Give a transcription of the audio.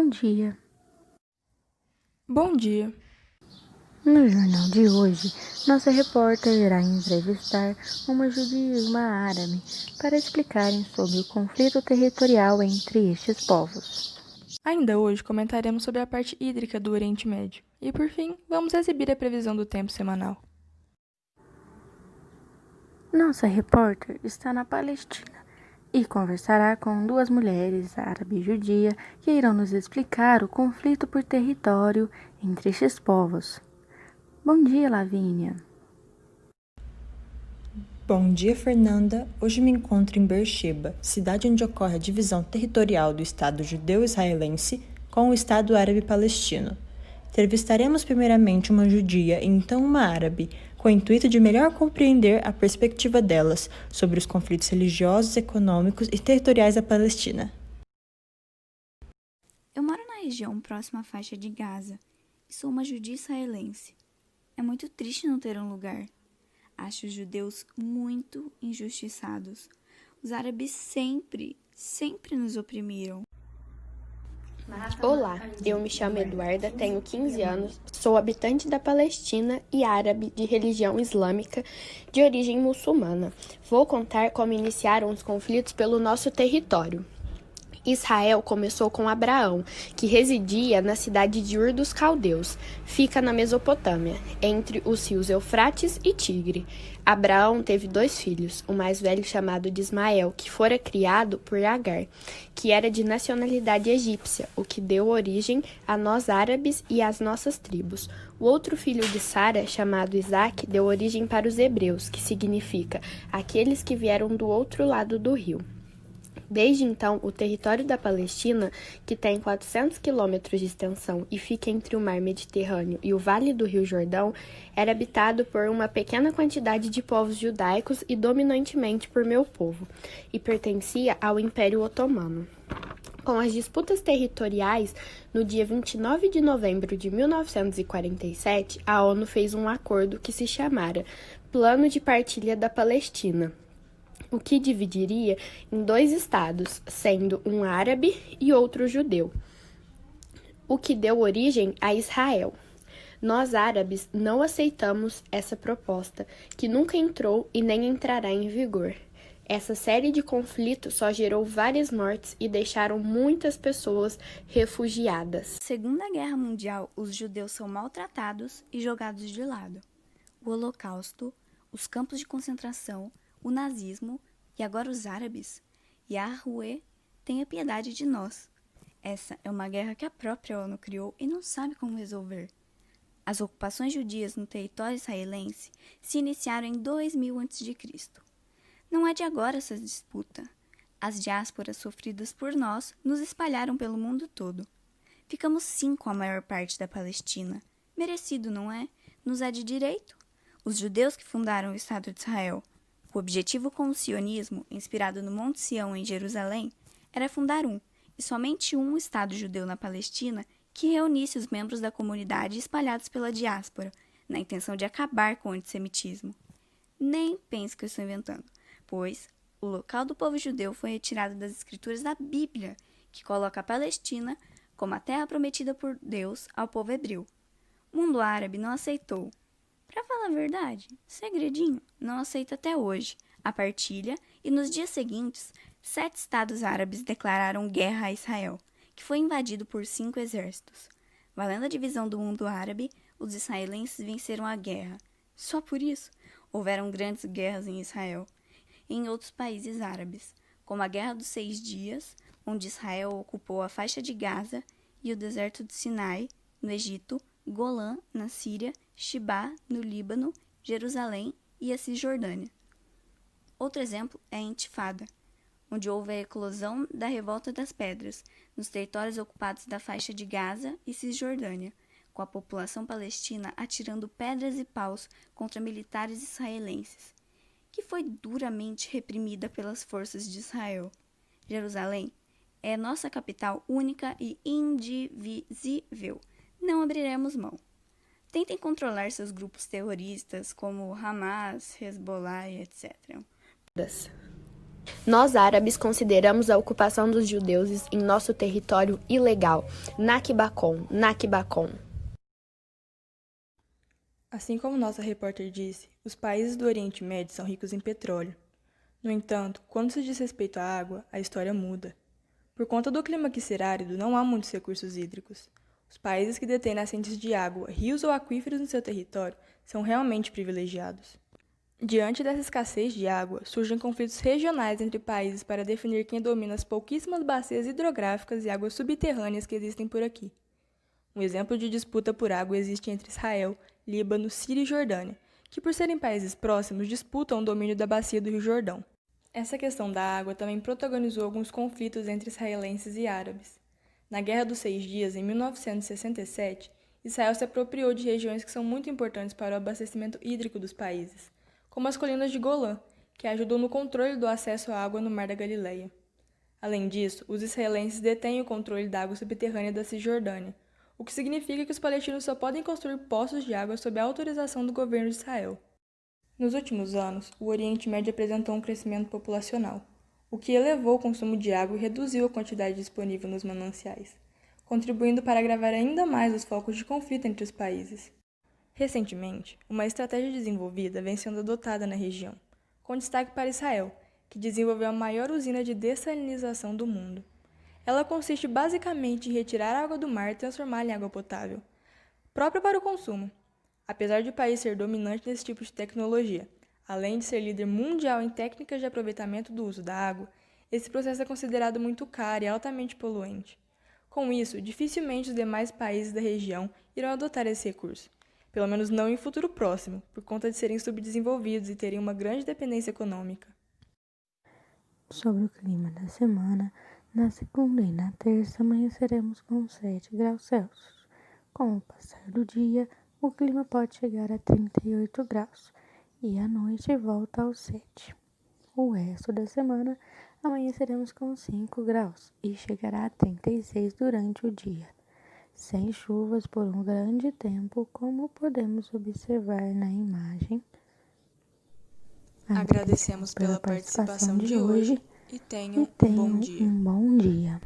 Bom dia. Bom dia. No jornal de hoje, nossa repórter irá entrevistar uma judia e uma árabe para explicarem sobre o conflito territorial entre estes povos. Ainda hoje comentaremos sobre a parte hídrica do Oriente Médio. E por fim, vamos exibir a previsão do tempo semanal. Nossa repórter está na Palestina e conversará com duas mulheres, árabe e judia, que irão nos explicar o conflito por território entre estes povos. Bom dia, Lavínia. Bom dia, Fernanda. Hoje me encontro em Beersheba, cidade onde ocorre a divisão territorial do Estado judeu-israelense com o Estado árabe-palestino. Entrevistaremos primeiramente uma judia e então uma árabe, com o intuito de melhor compreender a perspectiva delas sobre os conflitos religiosos, econômicos e territoriais da Palestina. Eu moro na região próxima à faixa de Gaza e sou uma judia israelense. É muito triste não ter um lugar. Acho os judeus muito injustiçados. Os árabes sempre nos oprimiram. Olá, eu me chamo Eduarda, tenho 15 anos, sou habitante da Palestina e árabe de religião islâmica de origem muçulmana. Vou contar como iniciaram os conflitos pelo nosso território. Israel começou com Abraão, que residia na cidade de Ur dos Caldeus, fica na Mesopotâmia, entre os rios Eufrates e Tigre. Abraão teve 2 filhos, o mais velho chamado de Ismael, que fora criado por Agar, que era de nacionalidade egípcia, o que deu origem a nós árabes e às nossas tribos. O outro filho de Sara, chamado Isaque, deu origem para os hebreus, que significa aqueles que vieram do outro lado do rio. Desde então, o território da Palestina, que tem 400 quilômetros de extensão e fica entre o mar Mediterrâneo e o Vale do Rio Jordão, era habitado por uma pequena quantidade de povos judaicos e dominantemente por meu povo, e pertencia ao Império Otomano. Com as disputas territoriais, no dia 29 de novembro de 1947, a ONU fez um acordo que se chamara Plano de Partilha da Palestina, o que dividiria em 2 estados, sendo um árabe e outro judeu, o que deu origem a Israel. Nós árabes não aceitamos essa proposta, que nunca entrou e nem entrará em vigor. Essa série de conflitos só gerou várias mortes e deixaram muitas pessoas refugiadas. Na Segunda Guerra Mundial, os judeus são maltratados e jogados de lado. O Holocausto, os campos de concentração, o nazismo e agora os árabes. Yahweh, tenha piedade de nós. Essa é uma guerra que a própria ONU criou e não sabe como resolver. As ocupações judias no território israelense se iniciaram em 2000 a.C. Não é de agora essa disputa. As diásporas sofridas por nós nos espalharam pelo mundo todo. Ficamos sim com a maior parte da Palestina. Merecido, não é? Nos é de direito. Os judeus que fundaram o Estado de Israel. O objetivo com o sionismo, inspirado no Monte Sião em Jerusalém, era fundar e somente um Estado judeu na Palestina que reunisse os membros da comunidade espalhados pela diáspora, na intenção de acabar com o antissemitismo. Nem pense que eu estou inventando, pois o local do povo judeu foi retirado das escrituras da Bíblia, que coloca a Palestina como a terra prometida por Deus ao povo hebreu. O mundo árabe não aceitou. Para falar a verdade, segredinho, não aceita até hoje a partilha e nos dias seguintes, 7 estados árabes declararam guerra a Israel, que foi invadido por 5 exércitos. Valendo a divisão do mundo árabe, os israelenses venceram a guerra. Só por isso, houveram grandes guerras em Israel e em outros países árabes, como a Guerra dos 6 Dias, onde Israel ocupou a faixa de Gaza e o deserto de Sinai, no Egito, Golã, na Síria, Shibá, no Líbano, Jerusalém e a Cisjordânia. Outro exemplo é a Intifada, onde houve a eclosão da Revolta das Pedras, nos territórios ocupados da faixa de Gaza e Cisjordânia, com a população palestina atirando pedras e paus contra militares israelenses, que foi duramente reprimida pelas forças de Israel. Jerusalém é nossa capital única e indivisível. Não abriremos mão. Tentem controlar seus grupos terroristas, como Hamas, Hezbollah e etc. Nós árabes consideramos a ocupação dos judeus em nosso território ilegal. Nakba com, Nakba com. Assim como nossa repórter disse, os países do Oriente Médio são ricos em petróleo. No entanto, quando se diz respeito à água, a história muda. Por conta do clima aqui ser árido, não há muitos recursos hídricos. Os países que detêm nascentes de água, rios ou aquíferos no seu território são realmente privilegiados. Diante dessa escassez de água, surgem conflitos regionais entre países para definir quem domina as pouquíssimas bacias hidrográficas e águas subterrâneas que existem por aqui. Um exemplo de disputa por água existe entre Israel, Líbano, Síria e Jordânia, que por serem países próximos disputam o domínio da bacia do Rio Jordão. Essa questão da água também protagonizou alguns conflitos entre israelenses e árabes. Na Guerra dos 6 Dias, em 1967, Israel se apropriou de regiões que são muito importantes para o abastecimento hídrico dos países, como as colinas de Golã, que ajudam no controle do acesso à água no Mar da Galileia. Além disso, os israelenses detêm o controle da água subterrânea da Cisjordânia, o que significa que os palestinos só podem construir poços de água sob a autorização do governo de Israel. Nos últimos anos, o Oriente Médio apresentou um crescimento populacional, o que elevou o consumo de água e reduziu a quantidade disponível nos mananciais, contribuindo para agravar ainda mais os focos de conflito entre os países. Recentemente, uma estratégia desenvolvida vem sendo adotada na região, com destaque para Israel, que desenvolveu a maior usina de dessalinização do mundo. Ela consiste basicamente em retirar a água do mar e transformá-la em água potável, própria para o consumo. Apesar de o país ser dominante nesse tipo de tecnologia, além de ser líder mundial em técnicas de aproveitamento do uso da água, esse processo é considerado muito caro e altamente poluente. Com isso, dificilmente os demais países da região irão adotar esse recurso, pelo menos não em futuro próximo, por conta de serem subdesenvolvidos e terem uma grande dependência econômica. Sobre o clima da semana, na segunda e na terça amanheceremos com 7 graus Celsius. Com o passar do dia, o clima pode chegar a 38 graus e à noite volta aos 7. O resto da semana amanheceremos com 5 graus e chegará a 36 durante o dia, sem chuvas por um grande tempo, como podemos observar na imagem. Agradecemos pela participação de hoje e tenham um bom dia. Um bom dia.